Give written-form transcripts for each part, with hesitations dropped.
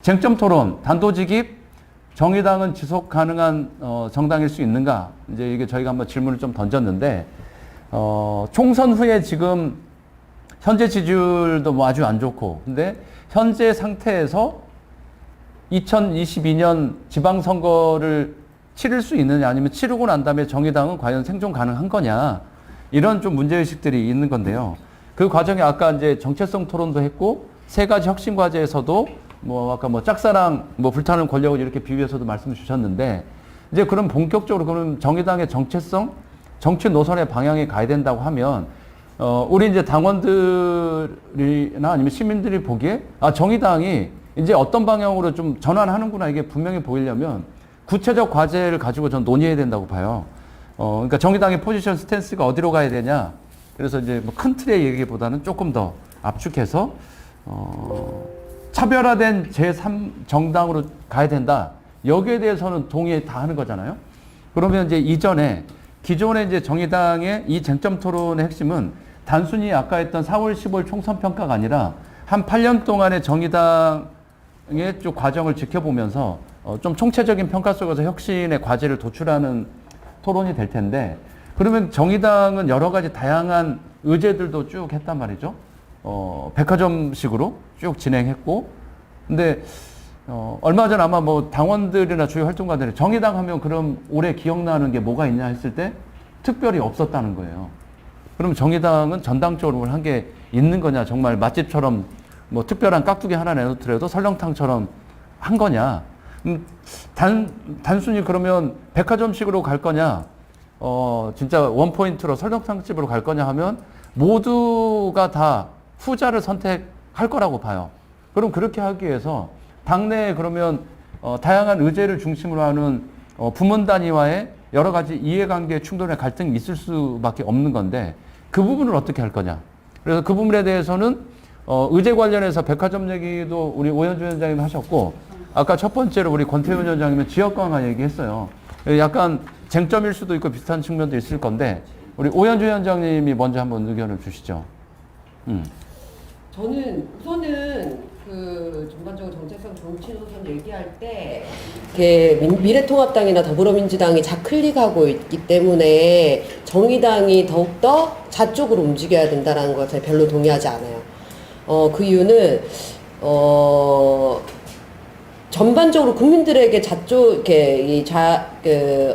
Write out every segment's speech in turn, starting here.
쟁점 토론, 단도직입, 정의당은 지속 가능한 정당일 수 있는가? 이제 이게 저희가 한번 질문을 좀 던졌는데, 총선 후에 지금 현재 지지율도 뭐 아주 안 좋고, 근데 현재 상태에서 2022년 지방선거를 치를 수 있느냐, 아니면 치르고 난 다음에 정의당은 과연 생존 가능한 거냐, 이런 좀 문제의식들이 있는 건데요. 그 과정에 아까 이제 정체성 토론도 했고, 세 가지 혁신 과제에서도 뭐 아까 뭐 짝사랑, 뭐 불타는 권력을 이렇게 비유해서도 말씀을 주셨는데, 이제 그럼 본격적으로 그럼 정의당의 정체성, 정치 노선의 방향에 가야 된다고 하면, 우리 이제 당원들이나 아니면 시민들이 보기에, 아, 정의당이 이제 어떤 방향으로 좀 전환하는구나, 이게 분명히 보이려면 구체적 과제를 가지고 전 논의해야 된다고 봐요. 그러니까 정의당의 포지션 스탠스가 어디로 가야 되냐. 그래서 이제 뭐 큰 틀의 얘기보다는 조금 더 압축해서, 차별화된 제3정당으로 가야 된다. 여기에 대해서는 동의 다 하는 거잖아요. 그러면 이제 이전에 기존의 이제 정의당의 이 쟁점 토론의 핵심은 단순히 아까 했던 4월 15일 총선 평가가 아니라 한 8년 동안의 정의당의 쭉 과정을 지켜보면서 좀 총체적인 평가 속에서 혁신의 과제를 도출하는 토론이 될 텐데, 그러면 정의당은 여러 가지 다양한 의제들도 쭉 했단 말이죠. 백화점식으로 쭉 진행했고, 근데 얼마 전 아마 뭐 당원들이나 주요 활동가들이 정의당 하면 그럼 올해 기억나는 게 뭐가 있냐 했을 때 특별히 없었다는 거예요. 그럼 정의당은 전당적으로 한 게 있는 거냐, 정말 맛집처럼 뭐 특별한 깍두기 하나 내놓더라도 설렁탕처럼 한 거냐, 단순히 그러면 백화점식으로 갈 거냐, 진짜 원포인트로 설렁탕집으로 갈 거냐 하면 모두가 다 후자를 선택할 거라고 봐요. 그럼 그렇게 하기 위해서 당내에 그러면 다양한 의제를 중심으로 하는 부문 단위와의 여러 가지 이해관계 충돌의 갈등이 있을 수밖에 없는 건데, 그 부분을 어떻게 할 거냐. 그래서 그 부분에 대해서는 의제 관련해서 백화점 얘기도 우리 오현주 위원장님 하셨고, 아까 첫 번째로 우리 권태윤 위원장님은 지역 강화 얘기했어요. 약간 쟁점일 수도 있고 비슷한 측면도 있을 건데, 우리 오현주 위원장님이 먼저 한번 의견을 주시죠. 저는 우선은 그 전반적으로 정체성 정치 노선 얘기할 때 이렇게 미래통합당이나 더불어민주당이 좌클릭하고 있기 때문에 정의당이 더욱더 좌쪽으로 움직여야 된다는 것에 별로 동의하지 않아요. 그 이유는 전반적으로 국민들에게 이렇게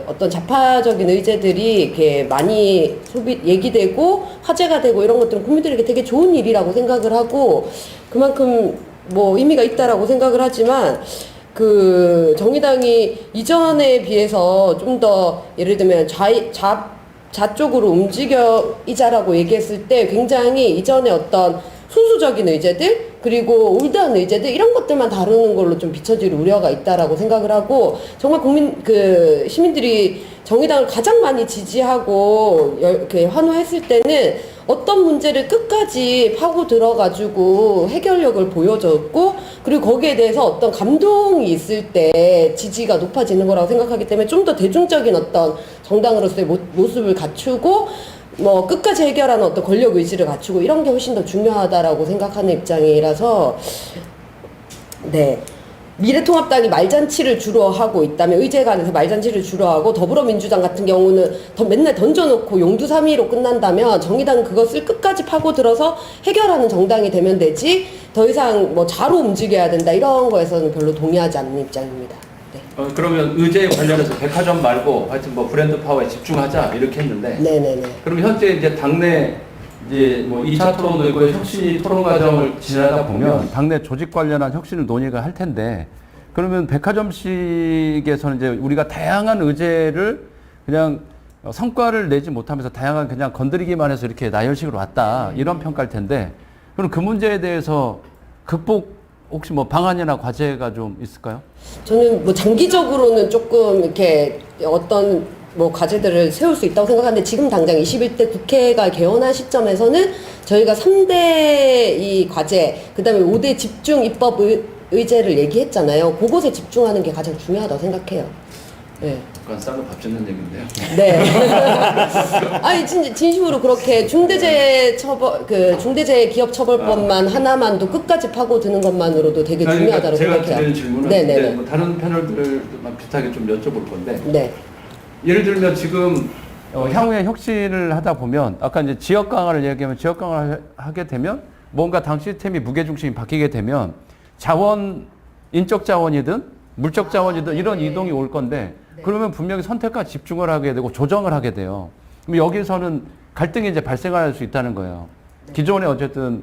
어떤 좌파적인 의제들이 이렇게 많이 얘기되고 화제가 되고 이런 것들은 국민들에게 되게 좋은 일이라고 생각을 하고, 그만큼 뭐 의미가 있다라고 생각을 하지만, 그 정의당이 이전에 비해서 좀 더 예를 들면 좌쪽으로 움직이자라고 얘기했을 때 굉장히 이전에 어떤 순수적인 의제들, 그리고 올드한 의제들, 이런 것들만 다루는 걸로 좀 비춰질 우려가 있다라고 생각을 하고, 정말 시민들이 정의당을 가장 많이 지지하고 이렇게 환호했을 때는 어떤 문제를 끝까지 파고 들어가지고 해결력을 보여줬고, 그리고 거기에 대해서 어떤 감동이 있을 때 지지가 높아지는 거라고 생각하기 때문에 좀 더 대중적인 어떤 정당으로서의 모습을 갖추고, 뭐 끝까지 해결하는 어떤 권력 의지를 갖추고, 이런 게 훨씬 더 중요하다라고 생각하는 입장이라서, 네. 미래통합당이 말잔치를 주로 하고 있다면, 의제 간에서 말잔치를 주로 하고, 더불어민주당 같은 경우는 맨날 던져놓고 용두사미로 끝난다면, 정의당은 그것을 끝까지 파고들어서 해결하는 정당이 되면 되지, 더 이상 뭐 좌로 움직여야 된다, 이런 거에서는 별로 동의하지 않는 입장입니다. 네. 그러면 의제 관련해서 백화점 말고 하여튼 뭐 브랜드 파워에 집중하자 이렇게 했는데, 네네네. 그럼 현재 이제 당내 이제 뭐 2차 토론도 있고 혁신 토론 과정을 지나다 보면 당내 조직 관련한 혁신을 논의가 할 텐데, 그러면 백화점식에서는 이제 우리가 다양한 의제를 그냥 성과를 내지 못하면서 다양한 그냥 건드리기만 해서 이렇게 나열식으로 왔다, 이런 평가일 텐데, 그럼 그 문제에 대해서 극복 혹시 뭐 방안이나 과제가 좀 있을까요? 저는 뭐 장기적으로는 조금 이렇게 어떤 뭐 과제들을 세울 수 있다고 생각하는데, 지금 당장 21대 국회가 개원한 시점에서는 저희가 3대 이 과제, 그 다음에 5대 집중 입법 의제를 얘기했잖아요. 그것에 집중하는 게 가장 중요하다고 생각해요. 네. 약간 쌀로 밥 짓는 얘기인데요. 네. 아니 진심으로 그렇게 중대재해기업처벌법만 하나만도 끝까지 파고드는 것만으로도 되게 중요하다고 제가 생각해요. 드리는 질문은 네네네. 뭐 다른 패널들만 비슷하게 좀 여쭤볼 건데 네. 예를 들면 지금 향후에 혁신을 하다 보면 아까 이제 지역 강화를 얘기하면 지역 강화를 하게 되면 뭔가 당 시스템이 무게중심이 바뀌게 되면 자원 인적 자원이든 물적 자원이든 이런 이동이 올 건데 그러면 분명히 선택과 집중을 하게 되고 조정을 하게 돼요. 그럼 여기서는 갈등이 이제 발생할 수 있다는 거예요. 기존에 어쨌든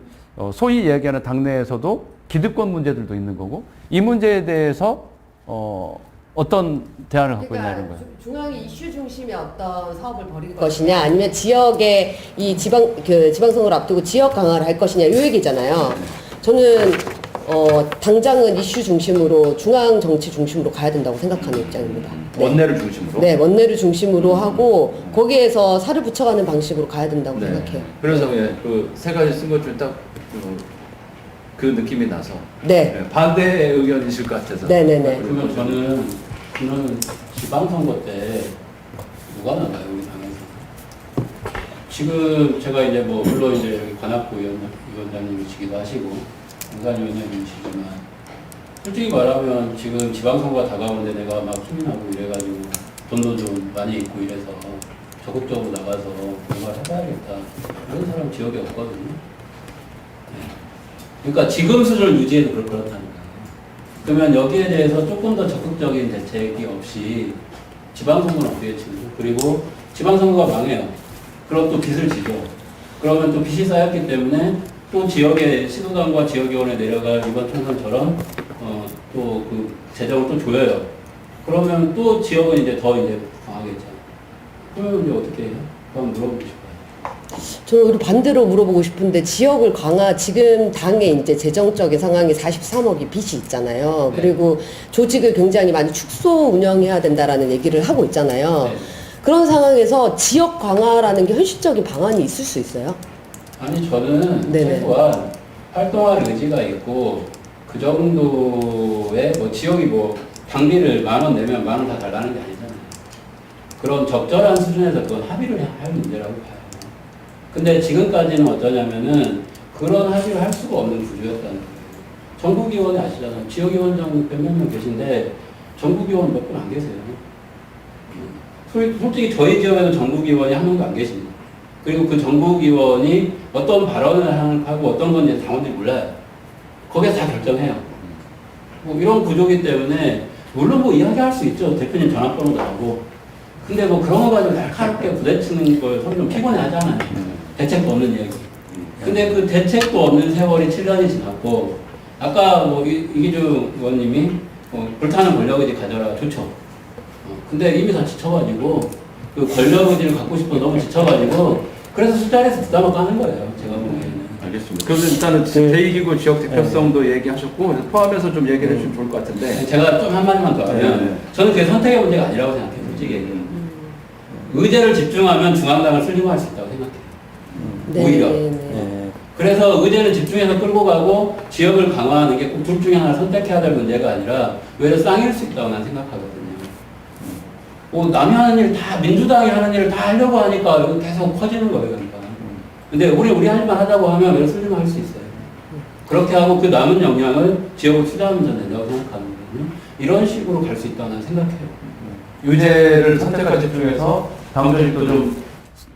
소위 얘기하는 당내에서도 기득권 문제들도 있는 거고 이 문제에 대해서 어떤 대안을 갖고 있냐는 거예요. 중앙이 이슈 중심의 어떤 사업을 벌일 것이냐 아니면 지역의 이 지방선거를 앞두고 지역 강화를 할 것이냐 이 얘기잖아요. 저는 당장은 이슈 중심으로 중앙 정치 중심으로 가야 된다고 생각하는 입장입니다. 네. 원내를 중심으로? 네, 원내를 중심으로 하고 거기에서 살을 붙여가는 방식으로 가야 된다고 생각해요. 그래서 그 세 가지 쓴 것 중에 딱 그 느낌이 나서 네. 반대 의견이실 것 같아서. 네네네. 그러면 저는 지방선거 때 누가 나가요 우리 당에서? 지금 제가 이제 뭐 물론 이제 여기 관악구 위원장님이시기도 하시고 공산위원장님이시지만 솔직히 말하면 지금 지방선거가 다가오는데 내가 막 힘이 나고 이래가지고 돈도 좀 많이 있고 이래서 적극적으로 나가서 뭔가를 해봐야겠다 그런 사람 지역에 없거든요. 그러니까 지금 수준을 유지해도 그렇다는 거예요. 그러면 여기에 대해서 조금 더 적극적인 대책이 없이 지방선거는 어떻게 치죠? 그리고 지방선거가 망해요. 그럼 또 빚을 지죠. 그러면 또 빚이 쌓였기 때문에 또 지역의 시도당과 지역위원회 내려갈 이번 총선처럼 또 그 재정을 또 조여요. 그러면 또 지역은 이제 더 이제 강하겠죠. 그러면 이제 어떻게 해요? 한번 물어보고 싶어요. 저는 오히려 반대로 물어보고 싶은데 지역을 지금 당의 이제 재정적인 상황이 43억이 빚이 있잖아요. 네. 그리고 조직을 굉장히 많이 축소 운영해야 된다라는 얘기를 하고 있잖아요. 네. 그런 상황에서 지역 강화라는 게 현실적인 방안이 있을 수 있어요? 아니 저는 네네. 최소한 활동할 의지가 있고 그 정도의 뭐 지역이 뭐 당비를 10,000원 내면 10,000원 다 달라는 게 아니잖아요. 그런 적절한 수준에서 그건 합의를 할 문제라고 봐요. 근데 지금까지는 어떠냐면은 그런 합의를 할 수가 없는 구조였다는 거예요. 전국위원회 아시잖아요. 지역위원장 몇 명 계신데 전국위원 몇 분 안 계세요. 솔직히 저희 지역에는 전국위원이 한 명도 안 계십니다. 그리고 그 전국위원이 어떤 발언을 하고 어떤 건지 당원들이 몰라요. 거기서 다 결정해요. 뭐 이런 구조기 때문에 물론 뭐 이야기할 수 있죠. 대표님 전화번호 나오고. 근데 뭐 그런 거 가지고 날카롭게 부대치는 걸 서로 좀 피곤해 하잖아요. 대책도 없는 얘기. 근데 그 대책도 없는 세월이 7년이 지났고 아까 뭐 이기주 의원님이 불타는 권력의지 가져라 좋죠. 근데 이미 다 지쳐가지고 그 권력의지를 갖고 싶어 너무 지쳐가지고 그래서 술자리에서 부담을 까는 거예요. 제가 보기에는. 알겠습니다. 그럼 일단은 제2기구 지역 대표성도 얘기하셨고 포함해서 좀 얘기를 해주면 좋을 것 같은데 제가 좀 한마디만 더 하면 저는 그게 선택의 문제가 아니라고 생각해요. 솔직히 얘기해요. 의제를 집중하면 중앙당을 슬림할 수 있다고 생각해요. 오히려. 네. 그래서 의제를 집중해서 끌고 가고 지역을 강화하는 게 꼭 둘 중에 하나를 선택해야 될 문제가 아니라 오히려 쌍일 수 있다고 난 생각하거든요. 남이 하는 일 다, 민주당이 하는 일을 다 하려고 하니까 이거 계속 커지는 거예요, 그러니까. 근데 우리 할 말 하자고 하면 왜 슬림할 수 있어요. 그렇게 하고 그 남은 역량을 지역을 투자하면 된다고 생각하거든요. 이런 식으로 갈 수 있다고 난 생각해요. 유죄를 선택과 집중해서 당 조직도 좀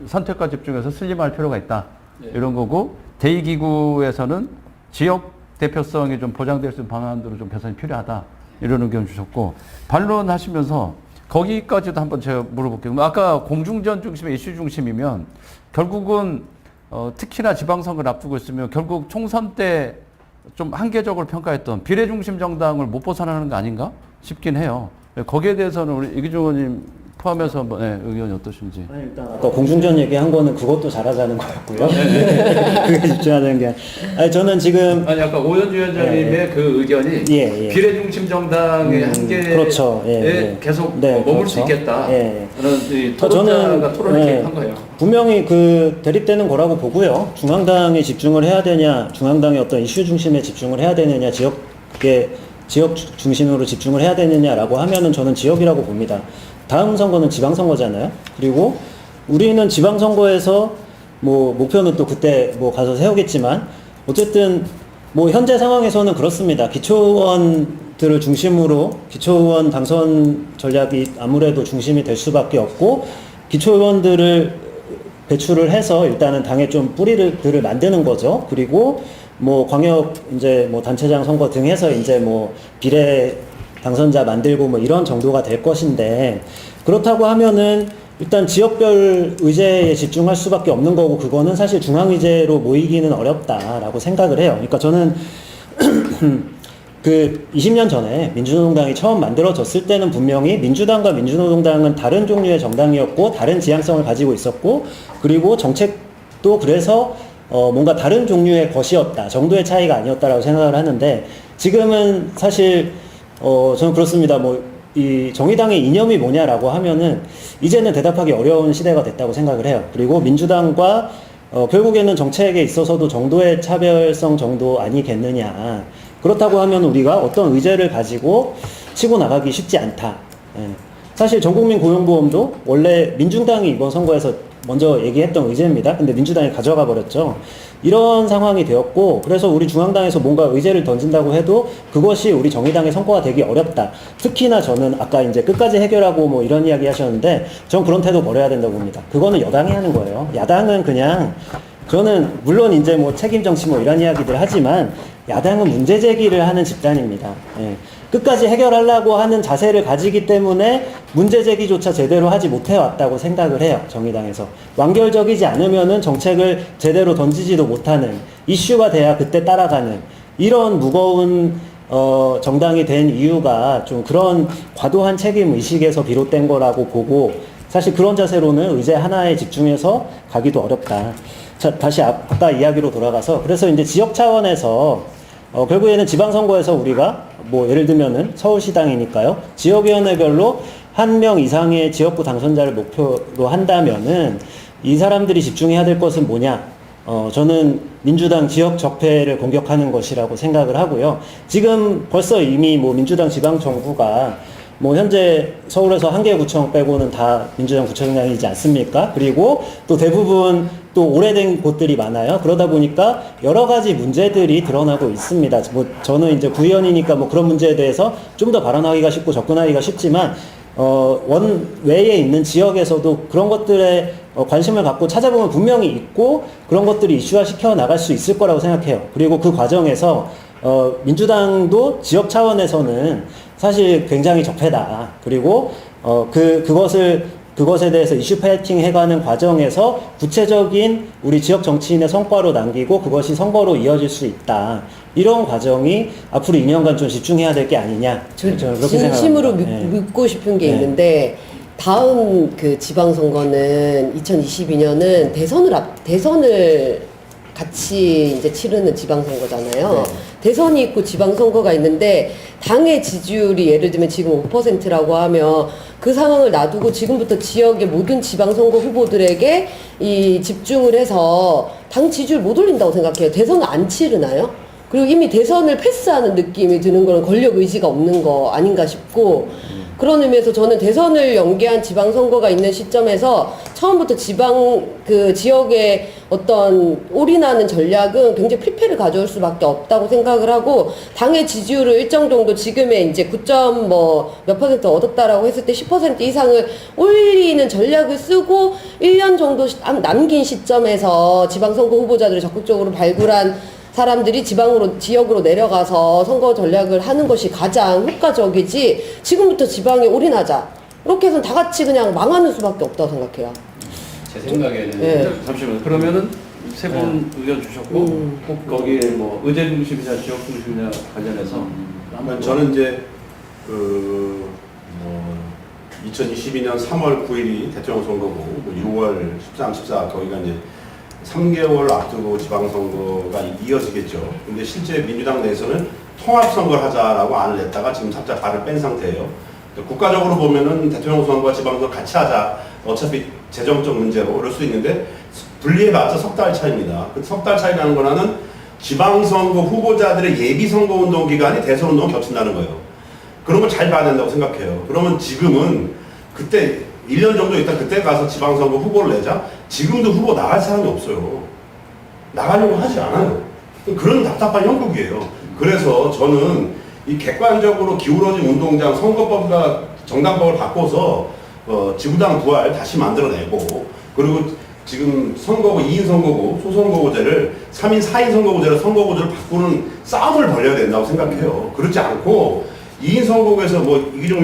선택과 집중해서 슬림할 필요가 있다. 네. 이런 거고 대2기구에서는 지역 대표성이 좀 보장될 수 있는 방안으로 좀 개선이 필요하다. 이런 의견 주셨고 반론하시면서 거기까지도 한번 제가 물어볼게요. 아까 공중전 중심의 이슈 중심이면 결국은 특히나 지방선거를 앞두고 있으면 결국 총선 때 좀 한계적으로 평가했던 비례 중심 정당을 못 벗어나는 거 아닌가 싶긴 해요. 거기에 대해서는 우리 이기주 의원님 포함해서 한번 의견이 어떠신지. 아니, 일단 아까 공중전 얘기한 거는 그것도 잘하자는 거였고요. 그게 집중하자는 게 아니 저는 지금 아니 아까 오현주 위원장님의 그 의견이 비례 중심 정당의 한계에 그렇죠. 계속 네, 머물 그렇죠. 수 있겠다. 그런 이 저는 토론자가 토론을 한 거예요. 분명히 그 대립되는 거라고 보고요. 중앙당에 집중을 해야 되냐, 중앙당의 어떤 이슈 중심에 집중을 해야 되느냐, 지역 중심으로 집중을 해야 되느냐라고 하면은 저는 지역이라고 봅니다. 다음 선거는 지방선거잖아요. 그리고 우리는 지방선거에서 뭐 목표는 또 그때 뭐 가서 세우겠지만 어쨌든 뭐 현재 상황에서는 그렇습니다. 기초의원들을 중심으로 기초의원 당선 전략이 아무래도 중심이 될 수밖에 없고 기초의원들을 배출을 해서 일단은 당에 좀 뿌리들을 만드는 거죠. 그리고 뭐 광역 이제 뭐 단체장 선거 등 해서 이제 뭐 비례 당선자 만들고 뭐 이런 정도가 될 것인데 그렇다고 하면은 일단 지역별 의제에 집중할 수밖에 없는 거고 그거는 사실 중앙의제로 모이기는 어렵다라고 생각을 해요. 그러니까 저는 그 20년 전에 민주노동당이 처음 만들어졌을 때는 분명히 민주당과 민주노동당은 다른 종류의 정당이었고 다른 지향성을 가지고 있었고 그리고 정책도 그래서 뭔가 다른 종류의 것이었다 정도의 차이가 아니었다라고 생각을 하는데 지금은 사실 저는 그렇습니다. 이 정의당의 이념이 뭐냐라고 하면은 이제는 대답하기 어려운 시대가 됐다고 생각을 해요. 그리고 민주당과 결국에는 정책에 있어서도 정도의 차별성 정도 아니겠느냐. 그렇다고 하면 우리가 어떤 의제를 가지고 치고 나가기 쉽지 않다. 예. 사실 전국민 고용보험도 원래 민중당이 이번 선거에서 먼저 얘기했던 의제입니다. 근데 민주당이 가져가 버렸죠. 이런 상황이 되었고 그래서 우리 중앙당에서 뭔가 의제를 던진다고 해도 그것이 우리 정의당의 성과가 되기 어렵다. 특히나 저는 아까 이제 끝까지 해결하고 뭐 이런 이야기 하셨는데 전 그런 태도 버려야 된다고 봅니다. 그거는 여당이 하는 거예요. 야당은 그냥 저는 물론 이제 뭐 책임 정치 뭐 이런 이야기들 하지만 야당은 문제 제기를 하는 집단입니다. 예. 끝까지 해결하려고 하는 자세를 가지기 때문에 문제 제기조차 제대로 하지 못해왔다고 생각을 해요. 정의당에서. 완결적이지 않으면은 정책을 제대로 던지지도 못하는 이슈가 돼야 그때 따라가는 이런 무거운 정당이 된 이유가 좀 그런 과도한 책임 의식에서 비롯된 거라고 보고 사실 그런 자세로는 의제 하나에 집중해서 가기도 어렵다. 자, 다시 아까 이야기로 돌아가서 그래서 이제 지역 차원에서 결국에는 지방선거에서 우리가 뭐 예를 들면은 서울시당이니까요. 지역위원회별로 1명 이상의 지역구 당선자를 목표로 한다면은 이 사람들이 집중해야 될 것은 뭐냐? 저는 민주당 지역 적폐를 공격하는 것이라고 생각을 하고요. 지금 벌써 이미 뭐 민주당 지방정부가 뭐 현재 서울에서 한 개 구청 빼고는 다 민주당 구청장이지 않습니까? 그리고 또 대부분 또 오래된 곳들이 많아요. 그러다 보니까 여러 가지 문제들이 드러나고 있습니다. 뭐 저는 이제 구의원이니까 뭐 그런 문제에 대해서 좀 더 발언하기가 쉽고 접근하기가 쉽지만 원외에 있는 지역에서도 그런 것들에 관심을 갖고 찾아보면 분명히 있고 그런 것들이 이슈화 시켜 나갈 수 있을 거라고 생각해요. 그리고 그 과정에서 민주당도 지역 차원에서는 사실 굉장히 적폐다. 그리고 그것에 대해서 이슈 파이팅 해가는 과정에서 구체적인 우리 지역 정치인의 성과로 남기고 그것이 선거로 이어질 수 있다. 이런 과정이 앞으로 2년간 좀 집중해야 될 게 아니냐. 저는 그렇게 진심으로 생각합니다. 묻고 싶은 게 네. 있는데 다음 그 지방선거는 2022년은 대선을 같이 이제 치르는 지방선거잖아요. 네. 대선이 있고 지방선거가 있는데 당의 지지율이 예를 들면 지금 5%라고 하면 그 상황을 놔두고 지금부터 지역의 모든 지방선거 후보들에게 이 집중을 해서 당 지지율 못 올린다고 생각해요. 대선을 안 치르나요? 그리고 이미 대선을 패스하는 느낌이 드는 거는 권력 의지가 없는 거 아닌가 싶고 그런 의미에서 저는 대선을 연계한 지방선거가 있는 시점에서 처음부터 지역의 어떤 올인하는 전략은 굉장히 필패를 가져올 수밖에 없다고 생각을 하고 당의 지지율을 일정 정도 지금의 이제 9점 몇 퍼센트 얻었다라고 했을 때 10% 이상을 올리는 전략을 쓰고 1년 정도 남긴 시점에서 지방선거 후보자들을 적극적으로 발굴한 사람들이 지역으로 내려가서 선거 전략을 하는 것이 가장 효과적이지 지금부터 지방에 올인하자. 이렇게 해서는 다 같이 그냥 망하는 수밖에 없다고 생각해요. 제 생각에는 네. 잠시만요. 그러면은 세 분 의견 주셨고 꼭 거기에 뭐 의제 중심이냐 지역 중심이냐 관련해서 한번 저는 이제 2022년 3월 9일이 대통령 선거고 6월 13, 14 거기가 이제 3개월 앞두고 지방선거가 이어지겠죠. 근데 실제 민주당 내에서는 통합선거를 하자라고 안을 냈다가 지금 살짝 발을 뺀 상태예요. 국가적으로 보면은 대통령 선거와 지방선거 같이 하자. 어차피 재정적 문제로 그럴 수 있는데 분리해봤자 석 달 차이입니다. 그 석 달 차이라는 거는 지방선거 후보자들의 예비선거 운동 기간이 대선 운동 겹친다는 거예요. 그런 걸 잘 봐야 된다고 생각해요. 그러면 지금은 그때 1년 정도 있다 그때 가서 지방선거 후보를 내자. 지금도 후보 나갈 사람이 없어요. 나가려고 하지 않아요. 그런 답답한 형국이에요. 그래서 저는 이 객관적으로 기울어진 운동장 선거법과 정당법을 바꿔서 지구당 부활 다시 만들어내고, 그리고 지금 선거구 2인 선거구 소선거구제를 3인 4인 선거구제를 선거구제를 바꾸는 싸움을 벌여야 된다고 생각해요. 그렇지 않고 2인 선거구에서 뭐 이기종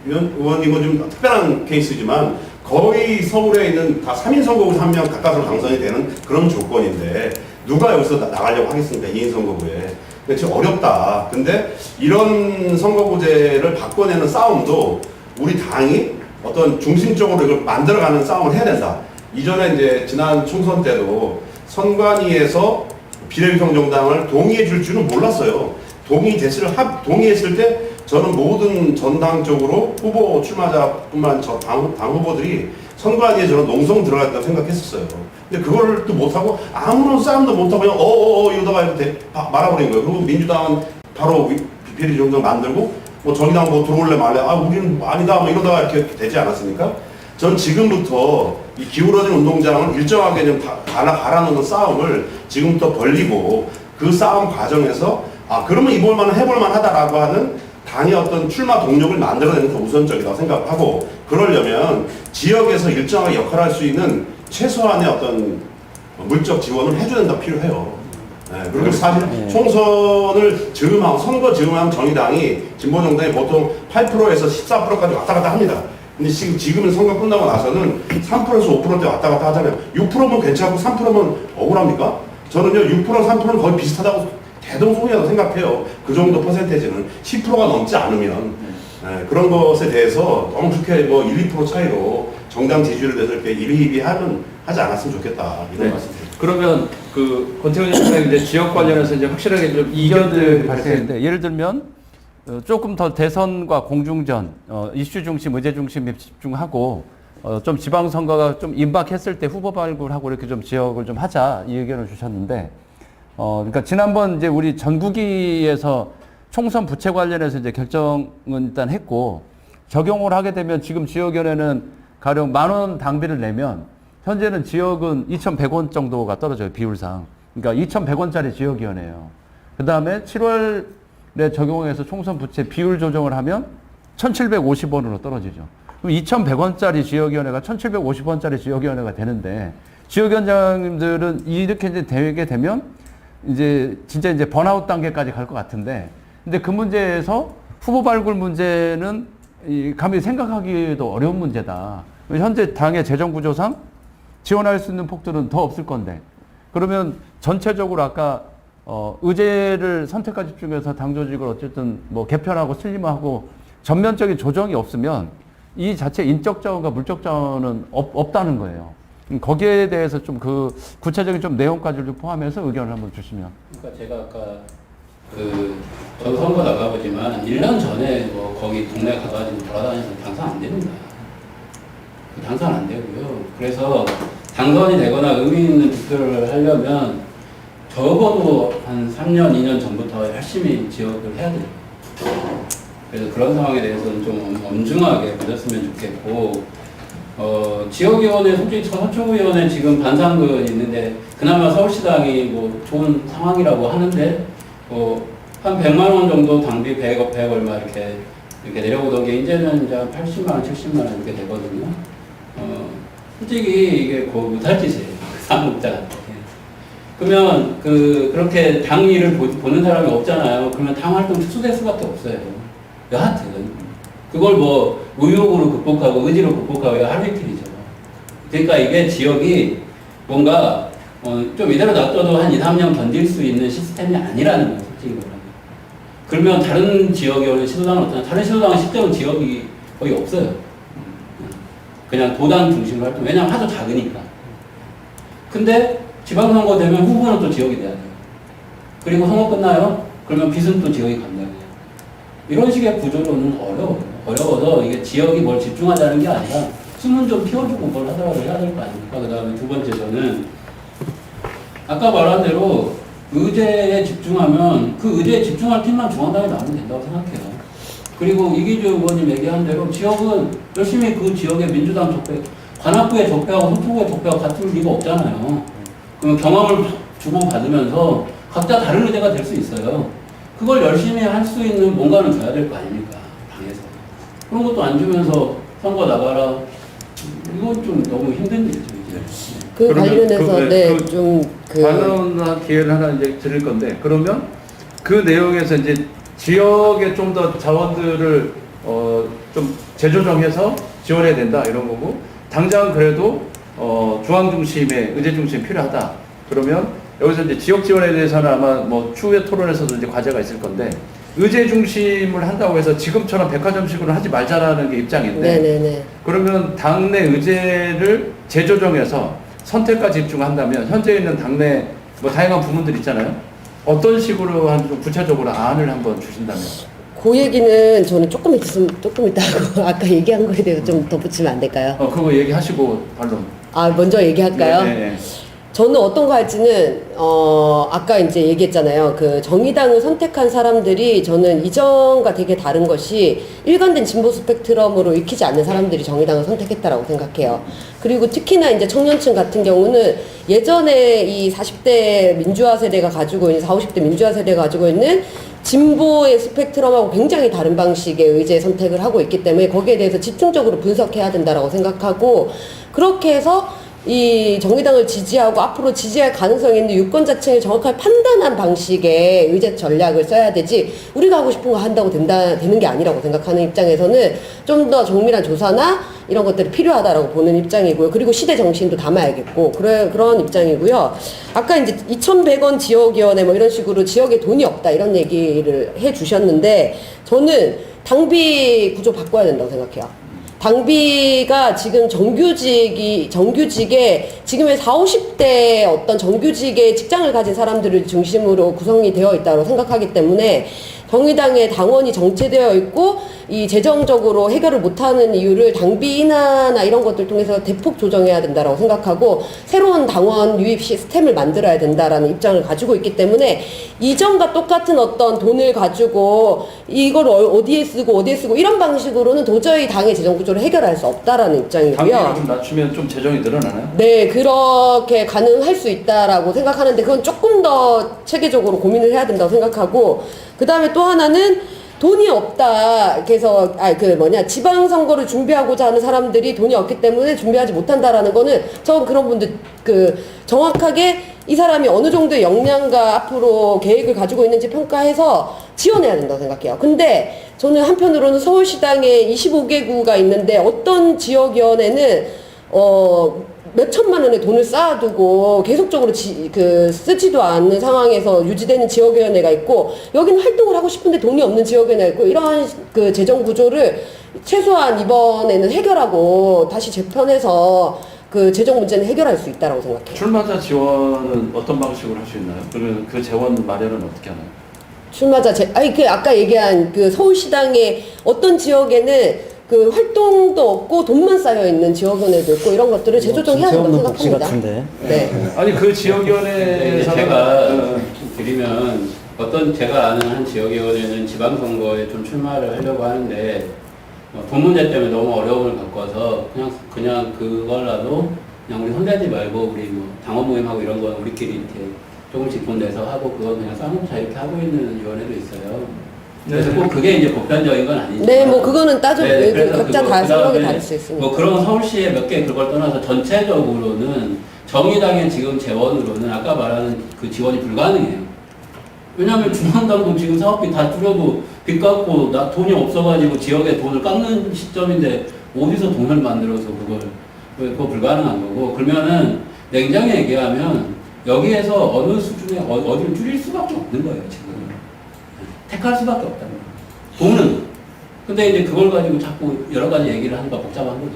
의원이 뭐 좀 특별한 케이스지만 거의 서울에 있는 다 3인 선거구 3명 가까스로 당선이 되는 그런 조건인데 누가 여기서 나가려고 하겠습니까? 2인 선거구에. 지금 어렵다. 근데 이런 선거구제를 바꿔내는 싸움도 우리 당이 어떤 중심적으로 이걸 만들어가는 싸움을 해야 된다. 이전에 이제 지난 총선 때도 선관위에서 비례위성 정당을 동의해 줄 줄은 몰랐어요. 동의했을 때 저는 모든 전당적으로 후보 출마자뿐만 당 후보들이 선관위에 저는 농성 들어갔다고 생각했었어요. 근데 그걸 또 못하고 아무런 싸움도 못하고 그냥 이러다가 이렇게 말아버린 거예요. 그리고 민주당은 바로 비례 정당 만들고 뭐 정의당 뭐 들어올래 말래 우리는 아니다 뭐 이러다가 이렇게 되지 않았습니까? 전 지금부터 이 기울어진 운동장을 일정하게 좀 갈아놓는 싸움을 지금부터 벌리고 그 싸움 과정에서 그러면 이번만은 해볼만 하다라고 하는 당의 어떤 출마 동력을 만들어내는 게 우선적이라고 생각하고, 그러려면 지역에서 일정하게 역할할 수 있는 최소한의 어떤 물적 지원을 해줘야 된다 필요해요. 네, 그리고 사실 총선을 선거 즈음한 정의당이 진보정당이 보통 8%에서 14%까지 왔다 갔다 합니다. 근데 지금은 선거 끝나고 나서는 3%에서 5%대 왔다 갔다 하잖아요. 6%면 괜찮고 3%면 억울합니까? 저는요 6% 3%는 거의 비슷하다고 대동소이하다고 생각해요. 그 정도 퍼센테이지는 10%가 넘지 않으면 그런 것에 대해서 너무 그렇게 뭐 1, 2% 차이로 정당 지지율에 대해서 이렇게 하지 않았으면 좋겠다 이런 말씀드립니다. 그러면 그 권태훈 선생님 이제 지역 관련해서 이제 확실하게 좀 이견들 발생했는데, 예를 들면 조금 더 대선과 공중전 이슈 중심, 의제 중심에 집중하고 좀 지방선거가 좀 임박했을 때 후보 발굴하고 이렇게 좀 지역을 좀 하자 이 의견을 주셨는데, 그러니까 지난번 이제 우리 전국위에서 총선 부채 관련해서 이제 결정은 일단 했고, 적용을 하게 되면 지금 지역위원회는 가령 10,000원 당비를 내면 현재는 지역은 2,100원 정도가 떨어져요, 비율상. 그러니까 2,100원짜리 지역위원회예요. 그 다음에 7월에 적용해서 총선 부채 비율 조정을 하면 1,750원으로 떨어지죠. 그럼 2,100원짜리 지역위원회가 1,750원짜리 지역위원회가 되는데, 지역위원장님들은 이렇게 이제 되게 되면 이제 진짜 이제 번아웃 단계까지 갈 것 같은데, 근데 그 문제에서 후보 발굴 문제는 감히 생각하기도 어려운 문제다. 현재 당의 재정 구조상 지원할 수 있는 폭들은 더 없을 건데, 그러면 전체적으로 아까 의제를 선택과 집중해서 당 조직을 어쨌든 뭐 개편하고 슬림하고 전면적인 조정이 없으면 이 자체 인적 자원과 물적 자원은 없다는 거예요. 거기에 대해서 좀 그 구체적인 좀 내용까지를 좀 포함해서 의견을 한번 주시면. 그러니까 제가 아까 저도 선거 나가보지만 1년 전에 뭐 거기 동네 가가지고 돌아다니면서 당선 안 됩니다. 당선 안 되고요. 그래서 당선이 되거나 의미 있는 득표를 하려면 적어도 한 3년, 2년 전부터 열심히 지역을 해야 돼요. 그래서 그런 상황에 대해서는 좀 엄중하게 가졌으면 좋겠고, 지역위원회, 솔직히 서초구위원회 지금 반상근 있는데, 그나마 서울시당이 뭐 좋은 상황이라고 하는데, 한 100만원 정도 당비 100 얼마 이렇게 내려오던 게 이제는 이제 80만원, 70만원 이렇게 되거든요. 솔직히 이게 못할 짓이에요. 사무국장한테. 그러면 그렇게 당 일을 보는 사람이 없잖아요. 그러면 당 활동 축소될 수밖에 없어요. 여하튼 그걸 뭐 의욕으로 극복하고 의지로 극복하고 하루 이틀이죠. 그러니까 이게 지역이 뭔가 좀 이대로 놔둬도 한 2, 3년 견딜 수 있는 시스템이 아니라는 거예요. 솔직히 말하면. 그러면 다른 지역에 시도당은 어떠냐? 다른 시도당은 10대는 지역이 거의 없어요. 그냥 도당 중심으로 활동. 왜냐면 하도 작으니까. 근데 지방선거 되면 후보는 또 지역이 돼야 돼요. 그리고 선거 끝나요? 그러면 빚은 또 지역이 간다고요. 이런 식의 구조로는 어려워서 이게 지역이 뭘 집중하자는 게 아니라 숨은 좀 피워주고 뭘 하더라도 해야 될 거 아닙니까? 그 다음에 두 번째 저는 아까 말한 대로 의제에 집중하면 그 의제에 집중할 팀만 중앙당에 나오면 된다고 생각해요. 그리고 이기주 의원님 얘기한 대로 지역은 열심히 그 지역의 민주당 적폐, 관악구의 적폐하고 서초구의 적폐하고 같을 리가 없잖아요. 그러면 경험을 주고받으면서 각자 다른 의제가 될 수 있어요. 그걸 열심히 할 수 있는 뭔가는 줘야 될 거 아닙니까? 당에서. 그런 것도 안 주면서 선거 나가라. 이건 좀 너무 힘든 일이죠, 이제. 그 그러면 관련해서 그 좀그 반론한 기회를 하나 이제 드릴 건데, 그러면 그 내용에서 이제 지역에 좀 더 자원들을 좀 재조정해서 지원해야 된다 이런 거고, 당장 그래도 중앙 중심의 의제 중심이 필요하다. 그러면 여기서 이제 지역 지원에 대해서는 아마 뭐 추후에 토론에서도 이제 과제가 있을 건데, 의제 중심을 한다고 해서 지금처럼 백화점식으로 하지 말자라는 게 입장인데, 네네네. 그러면 당내 의제를 재조정해서 선택과 집중한다면 현재 있는 당내 뭐 다양한 부문들 있잖아요. 어떤 식으로 한 좀 구체적으로 안을 한번 주신다면. 그 얘기는 저는 조금 이따 하고 아까 얘기한 거에 대해서 좀 덧붙이면 안 될까요? 그거 얘기하시고 반론. 아, 먼저 얘기할까요? 네. 저는 어떤 거 할지는 아까 이제 얘기했잖아요. 그 정의당을 선택한 사람들이 저는 이전과 되게 다른 것이 일관된 진보 스펙트럼으로 익히지 않는 사람들이 정의당을 선택했다라고 생각해요. 그리고 특히나 이제 청년층 같은 경우는 예전에 이 40대 민주화 세대가 가지고 있는 40, 50대 민주화 세대가 가지고 있는 진보의 스펙트럼하고 굉장히 다른 방식의 의제 선택을 하고 있기 때문에 거기에 대해서 집중적으로 분석해야 된다라고 생각하고, 그렇게 해서 이 정의당을 지지하고 앞으로 지지할 가능성이 있는 유권자층을 정확하게 판단한 방식의 의제 전략을 써야 되지, 우리가 하고 싶은 거 한다고 되는 게 아니라고 생각하는 입장에서는 좀 더 정밀한 조사나 이런 것들이 필요하다라고 보는 입장이고요. 그리고 시대 정신도 담아야겠고, 그런 입장이고요. 아까 이제 2,100원 지역위원회 뭐 이런 식으로 지역에 돈이 없다 이런 얘기를 해 주셨는데, 저는 당비 구조 바꿔야 된다고 생각해요. 당비가 지금 정규직에 지금의 40, 50대 어떤 정규직의 직장을 가진 사람들을 중심으로 구성이 되어 있다고 생각하기 때문에 정의당의 당원이 정체되어 있고 이 재정적으로 해결을 못하는 이유를 당비 인하나 이런 것들 통해서 대폭 조정해야 된다라고 생각하고, 새로운 당원 유입 시스템을 만들어야 된다라는 입장을 가지고 있기 때문에 이전과 똑같은 어떤 돈을 가지고 이걸 어디에 쓰고 이런 방식으로는 도저히 당의 재정 구조를 해결할 수 없다라는 입장이고요. 당비를 좀 낮추면 좀 재정이 늘어나나요? 네, 그렇게 가능할 수 있다라고 생각하는데, 그건 조금 더 체계적으로 고민을 해야 된다고 생각하고, 그 다음에 또 하나는 돈이 없다. 그래서 지방선거를 준비하고자 하는 사람들이 돈이 없기 때문에 준비하지 못한다라는 거는, 저 그런 분들 정확하게 이 사람이 어느 정도의 역량과 앞으로 계획을 가지고 있는지 평가해서 지원해야 된다고 생각해요. 근데 저는 한편으로는 서울시당에 25개구가 있는데 어떤 지역위원회는 몇 천만 원의 돈을 쌓아두고 계속적으로 쓰지도 않는 상황에서 유지되는 지역위원회가 있고, 여기는 활동을 하고 싶은데 돈이 없는 지역위원회가 있고, 이러한 그 재정 구조를 최소한 이번에는 해결하고 다시 재편해서 그 재정 문제는 해결할 수 있다고 생각해요. 출마자 지원은 어떤 방식으로 할 수 있나요? 그러면 그 재원 마련은 어떻게 하나요? 출마자 아까 얘기한 그 서울시당의 어떤 지역에는 그 활동도 없고 돈만 쌓여 있는 지역위원회도 있고, 이런 것들을 재조정해야 된다고 복지 생각합니다. 같은데. 네. 아니 그 지역위원회에서 제가 드리면 제가 아는 한 지역위원회는 지방선거에 좀 출마를 하려고 하는데 돈 문제 때문에 너무 어려움을 겪어서 그냥 그걸라도 그냥 우리 손대지 말고 우리 뭐 당원 모임하고 이런 거 우리끼리 이렇게 조금씩 돈 내서 하고 그거 그냥 싸놓자 이렇게 하고 있는 위원회도 있어요. 그래서 꼭 그게 이제 보편적인 건 아니지만, 네, 뭐 그거는 그래서 각자 다 생각이 다를 수 있습니다. 뭐 그런 서울시에 몇 개 그걸 떠나서 전체적으로는 정의당의 지금 재원으로는 아까 말하는 그 지원이 불가능해요. 왜냐하면 중앙당도 지금 사업비 다 줄여도 빚 갚고 돈이 없어가지고 지역에 돈을 깎는 시점인데 어디서 돈을 만들어서 그거 불가능한 거고, 그러면은 냉정히 얘기하면 여기에서 어느 수준에 어디를 줄일 수밖에 없는 거예요 지금. 택할 수밖에 없다는 거예요. 돈은. 근데 이제 그걸 가지고 자꾸 여러 가지 얘기를 하니까 복잡한 거죠.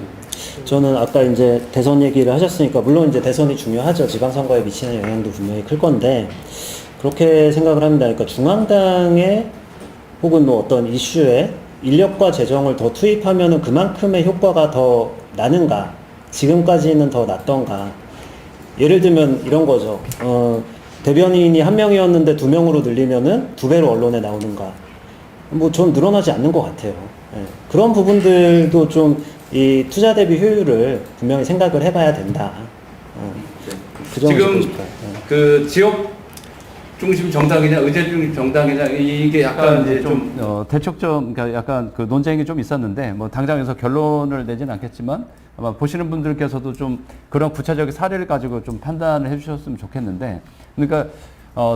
저는 아까 이제 대선 얘기를 하셨으니까, 물론 이제 대선이 중요하죠. 지방선거에 미치는 영향도 분명히 클 건데, 그렇게 생각을 합니다. 그러니까 중앙당의 혹은 뭐 어떤 이슈에 인력과 재정을 더 투입하면은 그만큼의 효과가 더 나는가, 지금까지는 더 낫던가. 예를 들면 이런 거죠. 대변인이 1명이었는데 2명으로 늘리면은 2배로 언론에 나오는가. 뭐 좀 늘어나지 않는 것 같아요. 예. 그런 부분들도 좀 이 투자 대비 효율을 분명히 생각을 해봐야 된다. 그 점을 지금 짚고 싶어요. 예. 그 지역 중심 정당이냐 의제 중심 정당이냐 이게 약간 이제 좀 대척점 그러니까 약간 그 논쟁이 좀 있었는데 뭐 당장에서 결론을 내지는 않겠지만 아마 보시는 분들께서도 좀 그런 구체적인 사례를 가지고 좀 판단을 해주셨으면 좋겠는데 그러니까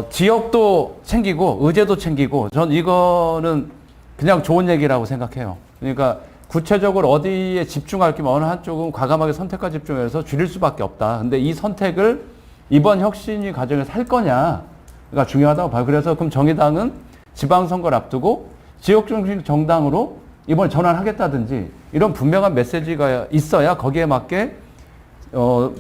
지역도 챙기고 의제도 챙기고 전 이거는 그냥 좋은 얘기라고 생각해요. 그러니까 구체적으로 어디에 집중할 게 어느 한쪽은 과감하게 선택과 집중해서 줄일 수밖에 없다. 근데 이 선택을 이번 혁신위 과정에서 할 거냐가 중요하다고 봐요. 그래서 그럼 정의당은 지방선거를 앞두고 지역 중심 정당으로 이번에 전환하겠다든지 이런 분명한 메시지가 있어야 거기에 맞게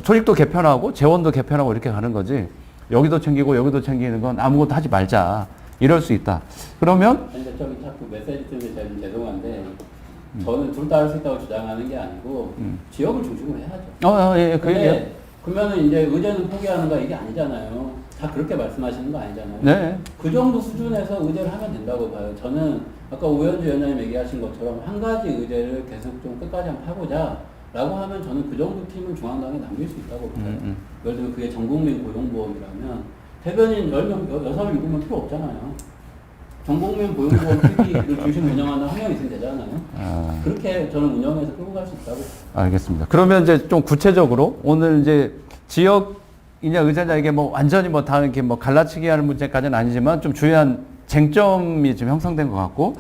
조직도 개편하고 재원도 개편하고 이렇게 가는 거지. 여기도 챙기고 여기도 챙기는 건 아무것도 하지 말자. 이럴 수 있다. 그러면 근데 저기 자꾸 메시지 때문에 제가 좀 죄송한데 저는 둘 다 할 수 있다고 주장하는 게 아니고 지역을 중심으로 해야죠. 예, 근데 그러면은 이제 의제는 포기하는가 이게 아니잖아요. 다 그렇게 말씀하시는 거 아니잖아요. 네. 그 정도 수준에서 의제를 하면 된다고 봐요. 저는 아까 오현주 위원장님 얘기하신 것처럼 한 가지 의제를 계속 좀 끝까지 한번 파보자 라고 하면 저는 그 정도 팀은 중앙당에 남길 수 있다고 봐요. 예를 들면 그게 전국민 고용보험이라면 대변인 10명, 6명, 7명 필요 없잖아요. 전국민 고용보험 TV를 중심 운영하는 한 명 있으면 되잖아요. 그렇게 저는 운영해서 끌고 갈 수 있다고. 알겠습니다. 그러면 이제 좀 구체적으로 오늘 이제 지역이냐 의제냐 이게 뭐 완전히 뭐 다 이렇게 뭐 갈라치기 하는 문제까지는 아니지만 좀 주요한 쟁점이 좀 형성된 것 같고